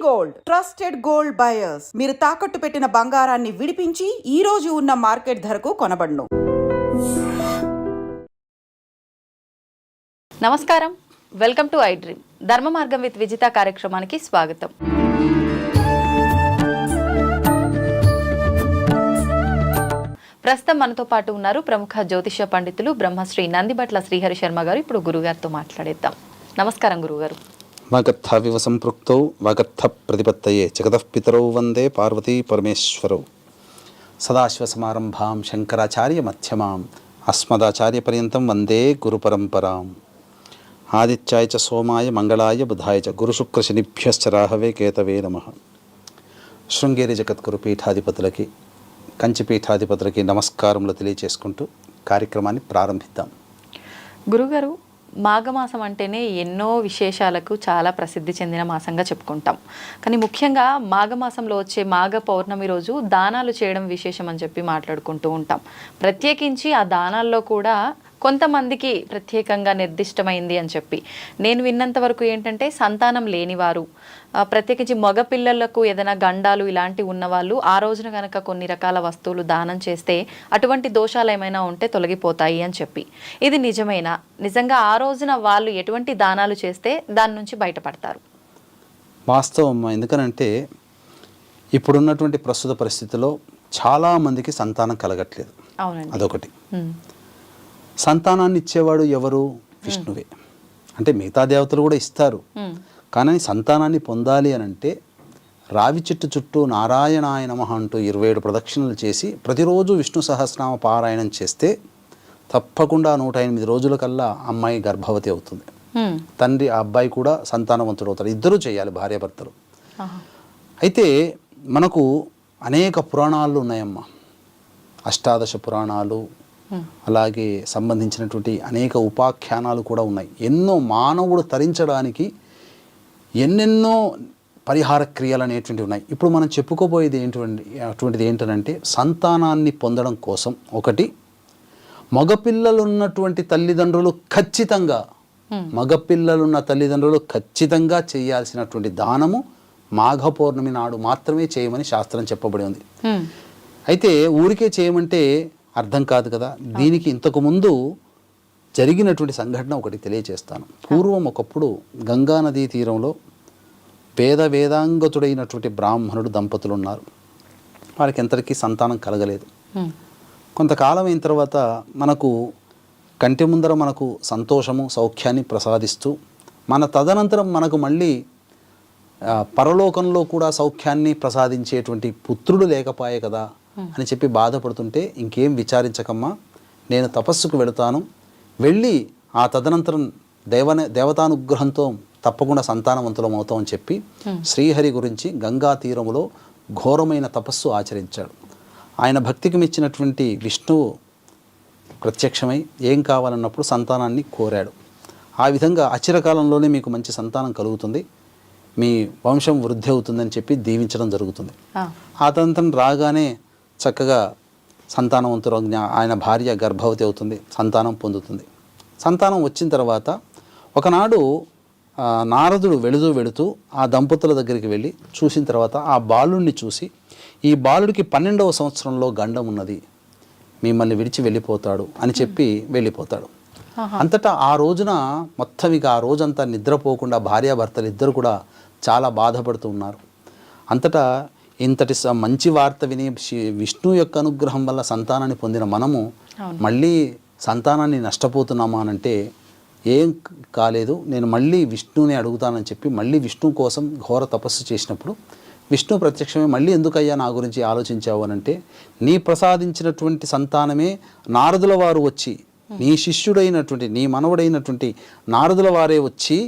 Gold trusted gold buyers. మీరు తాకట్టు పెట్టిన బంగారాన్ని విడిపించి ఈ రోజు ఉన్న మార్కెట్ ధరకు కొనబడును. నమస్కారం, వెల్కమ్ టు ఐ డ్రీమ్. ధర్మ మార్గం విత్ విజిత కార్యక్రమానికి స్వాగతం. ప్రస్తుతం మనతో పాటు ఉన్నారు ప్రముఖ జ్యోతిష పండితులు బ్రహ్మశ్రీ నందిబట్ల శ్రీహరి శర్మ గారు. ఇప్పుడు గురుగారితో మాట్లాడేద్దాం. నమస్కారం గురుగారు. వాగర్థావివ సంపృక్తౌ వాగర్థ ప్రతిపత్తయే జగతః పితరౌ వందే పార్వతీ పరమేశ్వరౌ. సదాశివసమారంభాం శంకరాచార్య మధ్యమాం అస్మదాచార్య పర్యంతం వందే గురు పరంపరాం. ఆదిత్యాయ చ సోమాయ మంగళాయ బుధాయ చ గురుశుక్రశనిభ్యశ్చ రాహవే కేతవే నమః. శృంగేరి జగద్గురు పీఠాధిపతులకి, కంచి పీఠాధిపతులకి నమస్కారములు తెలియచేసుకుంటూ కార్యక్రమాన్ని ప్రారంభిద్దాం. గురుగారు, మాఘమాసం అంటేనే ఎన్నో విశేషాలకు చాలా ప్రసిద్ధి చెందిన మాసంగా చెప్పుకుంటాం. కానీ ముఖ్యంగా మాఘమాసంలో వచ్చే మాఘ పౌర్ణమి రోజు దానాలు చేయడం విశేషం అని చెప్పి మాట్లాడుకుంటూ ఉంటాం. ప్రత్యేకించి ఆ దానాల్లో కూడా కొంతమందికి ప్రత్యేకంగా నిర్దిష్టమైంది అని చెప్పి నేను విన్నంత వరకు ఏంటంటే, సంతానం లేనివారు, ప్రత్యేకించి మగపిల్లలకు ఏదైనా గండాలు ఇలాంటివి ఉన్నవాళ్ళు ఆ రోజున కనుక కొన్ని రకాల వస్తువులు దానం చేస్తే అటువంటి దోషాలు ఏమైనా ఉంటే తొలగిపోతాయి అని చెప్పి, ఇది నిజమేనా? నిజంగా ఆ రోజున వాళ్ళు ఎటువంటి దానాలు చేస్తే దాని నుంచి బయటపడతారు? వాస్తవం. ఎందుకనంటే ఇప్పుడున్నటువంటి ప్రస్తుత పరిస్థితిలో చాలామందికి సంతానం కలగట్లేదు. అవునండి, అదొకటి. సంతానాన్ని ఇచ్చేవాడు ఎవరు? విష్ణువే. అంటే మిగతా దేవతలు కూడా ఇస్తారు, కానీ సంతానాన్ని పొందాలి అని అంటే రావి చెట్టు చుట్టూ నారాయణాయ నమః అంటూ 27 ప్రదక్షిణలు చేసి ప్రతిరోజు విష్ణు సహస్రనామ పారాయణం చేస్తే తప్పకుండా 108 రోజుల కల్లా అమ్మాయి గర్భవతి అవుతుంది. తండ్రి ఆ అబ్బాయి కూడా సంతానవంతుడు అవుతాడు. ఇద్దరూ చేయాలి, భార్యాభర్తలు. అయితే మనకు అనేక పురాణాలు ఉన్నాయమ్మా. అష్టాదశ పురాణాలు, అలాగే సంబంధించినటువంటి అనేక ఉపాఖ్యానాలు కూడా ఉన్నాయి. ఎన్నో మానవుడు తరించడానికి ఎన్నెన్నో పరిహార క్రియలు అనేటువంటివి ఉన్నాయి. ఇప్పుడు మనం చెప్పుకోబోయేది అటువంటిది ఏంటంటే, సంతానాన్ని పొందడం కోసం ఒకటి, మగపిల్లలున్నటువంటి తల్లిదండ్రులు ఖచ్చితంగా చేయాల్సినటువంటి దానము మాఘ పౌర్ణమి నాడు మాత్రమే చేయమని శాస్త్రం చెప్పబడి ఉంది. అయితే ఊరికే చేయమంటే అర్థం కాదు కదా. దీనికి ఇంతకు ముందు జరిగినటువంటి సంఘటన ఒకటి తెలియచేస్తాను. పూర్వం ఒకప్పుడు గంగా నదీ తీరంలో వేదాంగతుడైనటువంటి బ్రాహ్మణుడు దంపతులు ఉన్నారు. వారికి ఎంతకీ సంతానం కలగలేదు. కొంతకాలం అయిన తర్వాత మనకు కంటి ముందర మనకు సంతోషము సౌఖ్యాన్ని ప్రసాదిస్తూ, మన తదనంతరం మనకు మళ్ళీ పరలోకంలో కూడా సౌఖ్యాన్ని ప్రసాదించేటువంటి పుత్రుడు లేకపాయే కదా అని చెప్పి బాధపడుతుంటే, ఇంకేం విచారించకమ్మా, నేను తపస్సుకు వెళుతాను, వెళ్ళి ఆ తదనంతరం దేవతానుగ్రహంతో తప్పకుండా సంతానవంతులం అవుతామని చెప్పి శ్రీహరి గురించి గంగా తీరములో ఘోరమైన తపస్సు ఆచరించాడు. ఆయన భక్తికి మెచ్చినటువంటి విష్ణువు ప్రత్యక్షమై ఏం కావాలన్నప్పుడు సంతానాన్ని కోరాడు. ఆ విధంగా అచిరకాలంలోనే మీకు మంచి సంతానం కలుగుతుంది, మీ వంశం వృద్ధి అవుతుందని చెప్పి దీవించడం జరుగుతుంది. ఆ తదనంతరం రాగానే చక్కగా సంతానవంతుడు, ఆయన భార్య గర్భవతి అవుతుంది, సంతానం పొందుతుంది. సంతానం వచ్చిన తర్వాత ఒకనాడు నారదుడు వెళుతూ ఆ దంపతుల దగ్గరికి వెళ్ళి చూసిన తర్వాత ఆ బాలుడిని చూసి, ఈ బాలుడికి 12వ సంవత్సరంలో గండం ఉన్నది, మిమ్మల్ని విడిచి వెళ్ళిపోతాడు అని చెప్పి వెళ్ళిపోతాడు. అంతటా ఆ రోజున మొత్తం ఇక ఆ రోజంతా నిద్రపోకుండా భార్యాభర్తలు ఇద్దరు కూడా చాలా బాధపడుతూ ఉన్నారు. అంతటా ఇంతటి మంచి వార్త విని విష్ణు యొక్క అనుగ్రహం వల్ల సంతానాన్ని పొందిన మనము మళ్ళీ సంతానాన్ని నష్టపోతున్నామా అనంటే, ఏం కాలేదు, నేను మళ్ళీ విష్ణుని అడుగుతానని చెప్పి మళ్ళీ విష్ణు కోసం ఘోర తపస్సు చేసినప్పుడు విష్ణు ప్రత్యక్షమే, మళ్ళీ ఎందుకయ్యా నా గురించి ఆలోచించావు అనంటే, నీ ప్రసాదించినటువంటి సంతానమే నారదుల వారు వచ్చి, నీ శిష్యుడైనటువంటి నీ మనవడైనటువంటి నారదుల వారే వచ్చి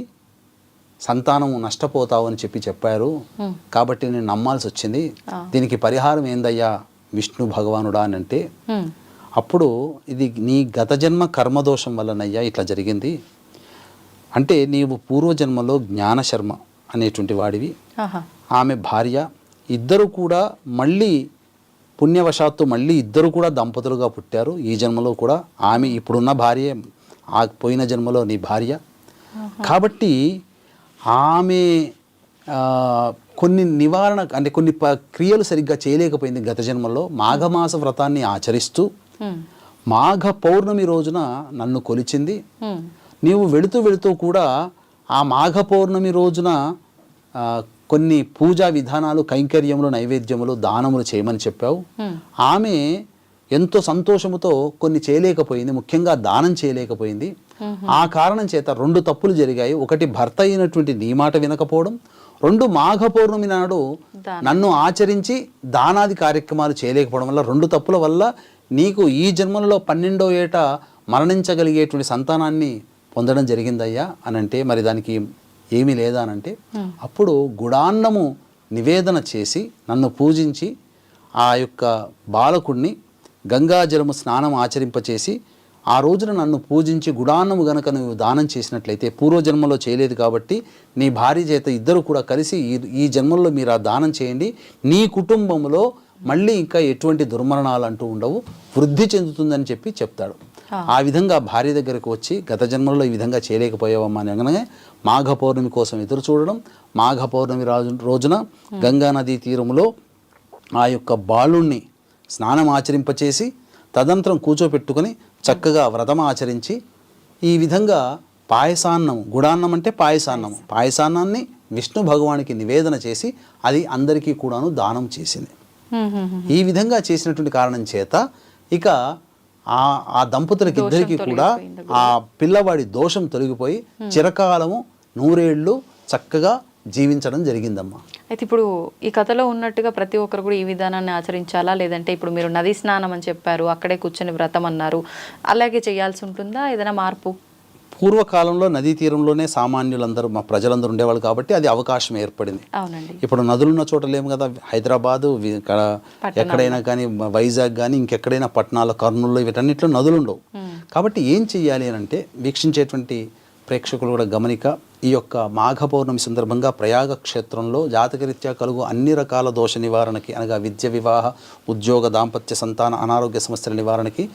సంతానము నష్టపోతావు అని చెప్పారు, కాబట్టి నేను నమ్మాల్సి వచ్చింది. దీనికి పరిహారం ఏందయ్యా విష్ణు భగవానుడా అని అంటే, అప్పుడు ఇది నీ గత జన్మ కర్మదోషం వల్లనయ్యా ఇట్లా జరిగింది. అంటే నీవు పూర్వజన్మలో జ్ఞానశర్మ అనేటువంటి వాడివి, ఆమె భార్య, ఇద్దరు కూడా మళ్ళీ పుణ్యవశాత్తు మళ్ళీ ఇద్దరు కూడా దంపతులుగా పుట్టారు. ఈ జన్మలో కూడా ఆమె ఇప్పుడున్న భార్య, ఆ పోయిన జన్మలో నీ భార్య. కాబట్టి ఆమె కొన్ని నివారణ అంటే కొన్ని క్రియలు సరిగ్గా చేయలేకపోయింది గత జన్మల్లో. మాఘమాస వ్రతాన్ని ఆచరిస్తూ మాఘ పౌర్ణమి రోజున నన్ను కొలిచింది. నీవు వెళుతూ వెళుతూ కూడా ఆ మాఘ పౌర్ణమి రోజున కొన్ని పూజా విధానాలు, కైంకర్యములు, నైవేద్యములు, దానములు చేయమని చెప్పావు. ఆమె ఎంతో సంతోషముతో కొన్ని చేయలేకపోయింది, ముఖ్యంగా దానం చేయలేకపోయింది. ఆ కారణం చేత 2 తప్పులు జరిగాయి. ఒకటి, భర్త అయినటువంటి నీ మాట వినకపోవడం. 2, మాఘ పౌర్ణమి నాడు నన్ను ఆచరించి దానాది కార్యక్రమాలు చేయలేకపోవడం వల్ల 2 తప్పుల వల్ల నీకు ఈ జన్మలలో 12వ ఏట మరణించగలిగేటువంటి సంతానాన్ని పొందడం జరిగిందయ్యా అని అంటే, మరి దానికి ఏమీ లేదా అనంటే, అప్పుడు గుడాన్నము నివేదన చేసి నన్ను పూజించి ఆ యొక్క బాలకుడిని గంగాజలము స్నానం ఆచరింపచేసి ఆ రోజున నన్ను పూజించి గుడాన్నము గనక నువ్వు దానం చేసినట్లయితే, పూర్వజన్మలో చేయలేదు కాబట్టి నీ భార్య చేత ఇద్దరు కూడా కలిసి ఈ జన్మల్లో మీరు ఆ దానం చేయండి, నీ కుటుంబంలో మళ్ళీ ఇంకా ఎటువంటి దుర్మరణాలు అంటూ ఉండవు, వృద్ధి చెందుతుందని చెప్పి చెప్తాడు. ఆ విధంగా భార్య దగ్గరకు వచ్చి గత జన్మల్లో ఈ విధంగా చేయలేకపోయావమ్మా అని అనగానే మాఘ పౌర్ణమి కోసం ఎదురు చూడడం. మాఘ పౌర్ణమి రోజున గంగానదీ తీరంలో ఆ యొక్క బాలుణ్ణి స్నానం ఆచరింపచేసి తదనంతరం కూర్చోపెట్టుకొని చక్కగా వ్రతం ఆచరించి ఈ విధంగా పాయసాన్నం, గుడాన్నం అంటే పాయసాన్నాన్ని విష్ణు భగవానికి నివేదన చేసి అది అందరికీ కూడాను దానం చేసింది. ఈ విధంగా చేసినటువంటి కారణం చేత ఇక ఆ దంపతులకి ఇద్దరికి కూడా ఆ పిల్లవాడి దోషం తొలగిపోయి చిరకాలము 100 ఏళ్ళు చక్కగా జీవించడం జరిగిందమ్మా. అయితే ఇప్పుడు ఈ కథలో ఉన్నట్టుగా ప్రతి ఒక్కరు కూడా ఈ విధానాన్ని ఆచరించాలా, లేదంటే ఇప్పుడు మీరు నది స్నానం అని చెప్పారు, అక్కడే కూర్చొని వ్రతం అన్నారు, అలాగే చేయాల్సి ఉంటుందా? ఏదైనా మార్పు? పూర్వకాలంలో నదీ తీరంలోనే సామాన్యులందరూ, మా ప్రజలందరూ ఉండేవాళ్ళు కాబట్టి అది అవకాశం ఏర్పడింది. అవునండి. ఇప్పుడు నదులున్న చోట లేము కదా, హైదరాబాదు ఎక్కడైనా కానీ, వైజాగ్ కానీ ఇంకెక్కడైనా పట్టణాలు, కర్నూలు వీటన్నిటిలో నదులు ఉండవు. కాబట్టి ఏం చెయ్యాలి అని అంటే, వీక్షించేటువంటి ప్రేక్షకులు కూడా గమనిక, ఈ యొక్క మాఘ పౌర్ణమి సందర్భంగా ప్రయాగ క్షేత్రంలో జాతకరీత్యా కలుగు అన్ని రకాల దోష నివారణకి, అనగా విద్య, వివాహ, ఉద్యోగ, దాంపత్య, సంతాన, అనారోగ్య సమస్యల నివారణకి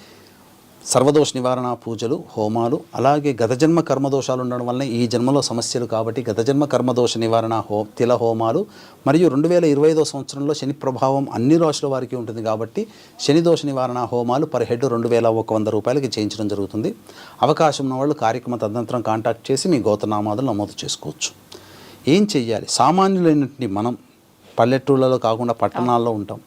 సర్వదోష నివారణ పూజలు, హోమాలు, అలాగే గత జన్మ కర్మదోషాలు ఉండడం వల్ల ఈ జన్మలో సమస్యలు కాబట్టి గత జన్మ కర్మదోష నివారణ తిల హోమాలు, మరియు 2025వ సంవత్సరంలో శని ప్రభావం అన్ని రాశుల వారికి ఉంటుంది కాబట్టి శని దోష నివారణ హోమాలు పర్ హెడ్ 2100 రూపాయలకి చేయించడం జరుగుతుంది. అవకాశం ఉన్న వాళ్ళు కార్యక్రమ తదనంతరం కాంటాక్ట్ చేసి మీ గోత్రనామాదులు నమోదు చేసుకోవచ్చు. ఏం చెయ్యాలి? సామాన్యులైనటువంటి మనం పల్లెటూళ్ళలో కాకుండా పట్టణాల్లో ఉంటాం.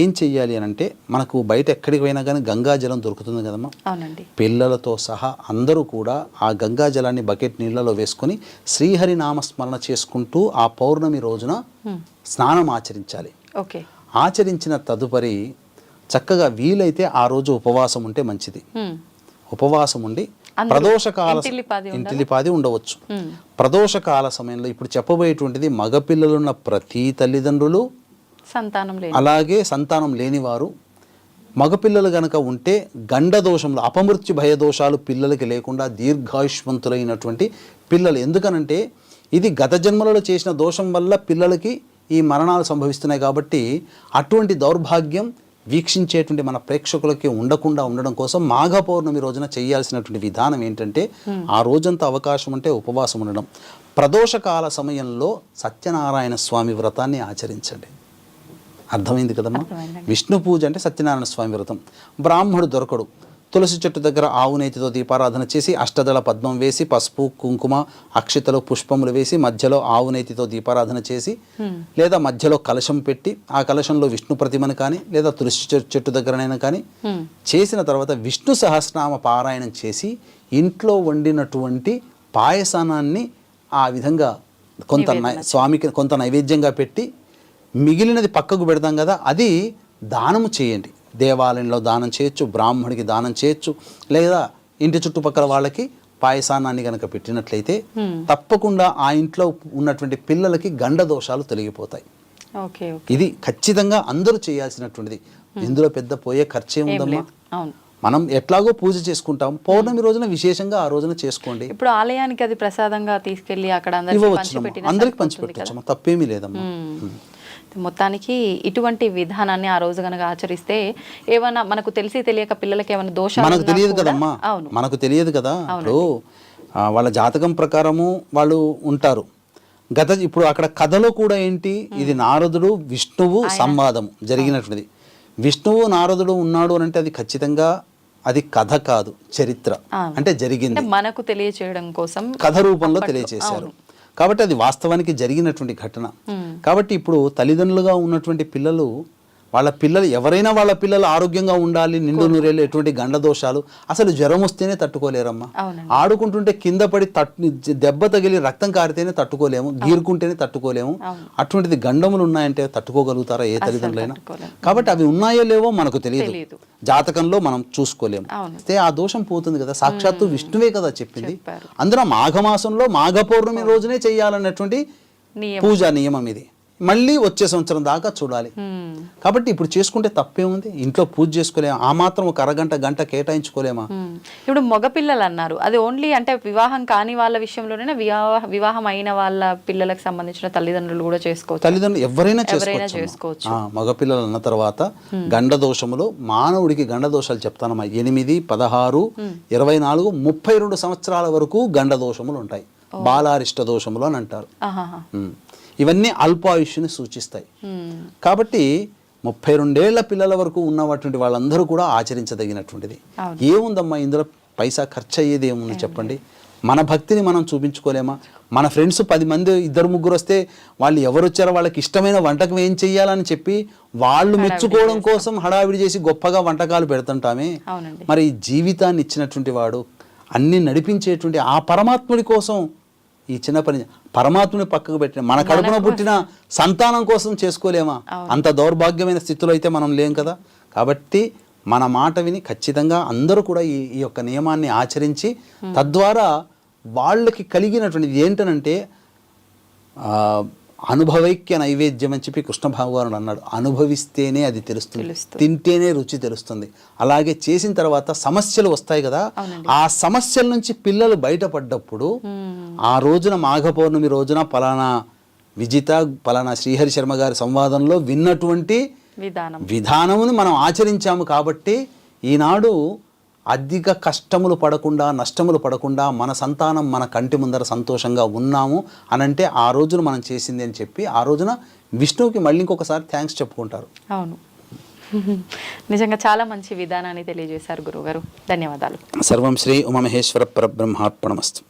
ఏం చెయ్యాలి అని అంటే, మనకు బయట ఎక్కడికి పోయినా కానీ గంగాజలం దొరుకుతుంది కదమ్మా. అవునండి. పిల్లలతో సహా అందరూ కూడా ఆ గంగాజలాన్ని బకెట్ నీళ్ళలో వేసుకొని శ్రీహరి నామస్మరణ చేసుకుంటూ ఆ పౌర్ణమి రోజున స్నానం ఆచరించాలి. ఓకే. ఆచరించిన తదుపరి చక్కగా వీలైతే ఆ రోజు ఉపవాసం ఉంటే మంచిది. ఉపవాసం ఉండి ప్రదోషకాల ఇంటిలిపాది ఉండవచ్చు. ప్రదోషకాల సమయంలో ఇప్పుడు చెప్పబోయేటువంటిది మగపిల్లలున్న ప్రతి తల్లిదండ్రులు, అలాగే సంతానం లేనివారు, మగపిల్లలు గనక ఉంటే గండ దోషంలో అపమృత్యు భయ దోషాలు పిల్లలకి లేకుండా దీర్ఘాయుష్మంతులైనటువంటి పిల్లలు. ఎందుకనంటే ఇది గత జన్మలలో చేసిన దోషం వల్ల పిల్లలకి ఈ మరణాలు సంభవిస్తున్నాయి కాబట్టి అటువంటి దౌర్భాగ్యం వీక్షించేటువంటి మన ప్రేక్షకులకి ఉండకుండా ఉండడం కోసం మాఘ పౌర్ణమి రోజున చేయాల్సినటువంటి విధానం ఏంటంటే, ఆ రోజంతా అవకాశం ఉంటే ఉపవాసం ఉండడం. ప్రదోషకాల సమయంలో సత్యనారాయణ స్వామి వ్రతాన్ని ఆచరించండి. అర్థమైంది కదమ్మా. విష్ణు పూజ అంటే సత్యనారాయణ స్వామి వ్రతం. బ్రాహ్మడు దొరకడు, తులసి చెట్టు దగ్గర ఆవు నేతితో దీపారాధన చేసి అష్టదళ పద్మం వేసి పసుపు, కుంకుమ, అక్షితలు, పుష్పములు వేసి మధ్యలో ఆవు నేతితో దీపారాధన చేసి, లేదా మధ్యలో కలశం పెట్టి ఆ కలశంలో విష్ణు ప్రతిమను కానీ లేదా తులసి చెట్టు దగ్గరనైనా కానీ చేసిన తర్వాత విష్ణు సహస్రనామ పారాయణం చేసి ఇంట్లో వండినటువంటి పాయసానాన్ని ఆ విధంగా స్వామికి కొంత నైవేద్యంగా పెట్టి మిగిలినది పక్కకు పెడతాం కదా, అది దానము చేయండి. దేవాలయంలో దానం చేయొచ్చు, బ్రాహ్మడికి దానం చేయొచ్చు, లేదా ఇంటి చుట్టుపక్కల వాళ్ళకి పాయసానాన్ని కనుక పెట్టినట్లయితే తప్పకుండా ఆ ఇంట్లో ఉన్నటువంటి పిల్లలకి గండ దోషాలు తొలగిపోతాయి. ఇది ఖచ్చితంగా అందరూ చేయాల్సినటువంటిది. ఇందులో పెద్ద పోయే ఖర్చే ఉందమ్మా. మనం ఎట్లాగో పూజ చేసుకుంటాం, పౌర్ణమి రోజున విశేషంగా ఆ రోజున చేసుకోండి. ఇప్పుడు ఆలయానికి అది ప్రసాదంగా తీసుకెళ్లి అక్కడ అందరికి పంచిపెట్టచ్చు, తప్పేమీ లేదమ్మా. మొత్తానికి ఇటువంటి విధానాన్ని ఆ రోజు కనుక ఆచరిస్తే ఏమన్నా మనకు తెలిసి తెలియక పిల్లలకి ఏమైనా దోషాలు మనకు తెలియదు కదమ్మా, మనకు తెలియదు కదా. ఇప్పుడు వాళ్ళ జాతకం ప్రకారము వాళ్ళు ఉంటారు, ఇప్పుడు అక్కడ కథలో కూడా ఏంటి, ఇది నారదుడు విష్ణువు సంవాదం జరిగినటువంటిది. విష్ణువు నారదుడు ఉన్నాడు అని అంటే అది ఖచ్చితంగా అది కథ కాదు, చరిత్ర. అంటే జరిగింది, మనకు తెలియచేయడం కోసం కథ రూపంలో తెలియచేశారు. కాబట్టి అది వాస్తవానికి జరిగినటువంటి ఘటన. కాబట్టి ఇప్పుడు తల్లిదండ్రులుగా ఉన్నటువంటి పిల్లలు, వాళ్ళ పిల్లలు ఎవరైనా వాళ్ళ పిల్లలు ఆరోగ్యంగా ఉండాలి, నిండు నూరేళ్ళు, ఎటువంటి గండ దోషాలు, అసలు జ్వరం వస్తేనే తట్టుకోలేరమ్మా. ఆడుకుంటుంటే కింద పడి దెబ్బ తగిలి రక్తం కారితేనే తట్టుకోలేము, గీరుకుంటేనే తట్టుకోలేము. అటువంటిది గండములు ఉన్నాయంటే తట్టుకోగలుగుతారా ఏ తల్లిదండ్రులైనా? కాబట్టి అవి ఉన్నాయో లేవో మనకు తెలియదు, జాతకంలో మనం చూసుకోలేము. అయితే ఆ దోషం పోతుంది కదా, సాక్షాత్తు విష్ణువే కదా చెప్పింది. అందులో మాఘమాసంలో మాఘ పౌర్ణమి రోజునే చెయ్యాలన్నటువంటి పూజా నియమం ఇది. మళ్ళీ వచ్చే సంవత్సరం దాకా చూడాలి. కాబట్టి ఇప్పుడు చేసుకుంటే తప్పేముంది, ఇంట్లో పూజ చేసుకోలేమా? ఆ మాత్రం ఒక అరగంట గంట కేటాయించుకోలేమా? ఇప్పుడు మగపిల్లలు అన్నారు, అది ఓన్లీ అంటే వివాహం కాని వాళ్ళ విషయంలోనే, వివాహం అయిన వాళ్ళ పిల్లలకు సంబంధించిన తల్లిదండ్రులు కూడా చేసుకోవచ్చు? తల్లిదండ్రులు ఎవరైనా చేసుకోవచ్చు. మగపిల్లలు అన్న తర్వాత గండ దోషములు, మానవుడికి గండ దోషాలు చెప్తానమ్మా. 8, 16, 24, 32 సంవత్సరాల వరకు గండ దోషములు ఉంటాయి. బాలారిష్ట దోషములు అని అంటారు. ఇవన్నీ అల్పాయుష్ని సూచిస్తాయి. కాబట్టి 32 ఏళ్ల పిల్లల వరకు ఉన్నటువంటి వాళ్ళందరూ కూడా ఆచరించదగినటువంటిది. ఏముందమ్మా ఇందులో, పైసా ఖర్చు అయ్యేది ఏముంది చెప్పండి? మన భక్తిని మనం చూపించుకోలేమా? మన ఫ్రెండ్స్ 10 మంది 2, 3 వస్తే వాళ్ళు ఎవరు వచ్చారో వాళ్ళకి ఇష్టమైన వంటకం ఏం చెయ్యాలని చెప్పి వాళ్ళు మెచ్చుకోవడం కోసం హడావిడి చేసి గొప్పగా వంటకాలు పెడుతుంటామే. మరి జీవితాన్ని ఇచ్చినటువంటి వాడు, అన్ని నడిపించేటువంటి ఆ పరమాత్ముడి కోసం ఈ చిన్న పని, పరమాత్మని పక్కకు పెట్టిన మన కడుపున పుట్టిన సంతానం కోసం చేసుకోలేమా? అంత దౌర్భాగ్యమైన స్థితిలో అయితే మనం లేం కదా. కాబట్టి మన మాట విని ఖచ్చితంగా అందరూ కూడా ఈ యొక్క నియమాన్ని ఆచరించి, తద్వారా వాళ్ళకి కలిగినటువంటిది ఏంటనంటే అనుభవైక్య నైవేద్యం అని చెప్పి కృష్ణ భగవానుడు అన్నాడు. అనుభవిస్తేనే అది తెలుస్తుంది, తింటేనే రుచి తెలుస్తుంది. అలాగే చేసిన తర్వాత సమస్యలు వస్తాయి కదా, ఆ సమస్యల నుంచి పిల్లలు బయటపడ్డప్పుడు ఆ రోజున మాఘ పౌర్ణమి రోజున పలానా విజిత, పలానా శ్రీహరి శర్మ గారి సంవాదంలో విన్నటువంటి విధానమును మనం ఆచరించాము. కాబట్టి ఈనాడు అధిక కష్టములు పడకుండా, నష్టములు పడకుండా మన సంతానం మన కంటి ముందర సంతోషంగా ఉన్నాము అనంటే ఆ రోజున మనం చేసింది అని చెప్పి ఆ రోజున విష్ణువుకి మళ్ళీ ఇంకొకసారి థ్యాంక్స్ చెప్పుకుంటారు. అవును, నిజంగా చాలా మంచి విధానాన్ని తెలియజేశారు గురువుగారు. ధన్యవాదాలు. సర్వం శ్రీ ఉమామహేశ్వర పరబ్రహ్మార్పణమస్తు.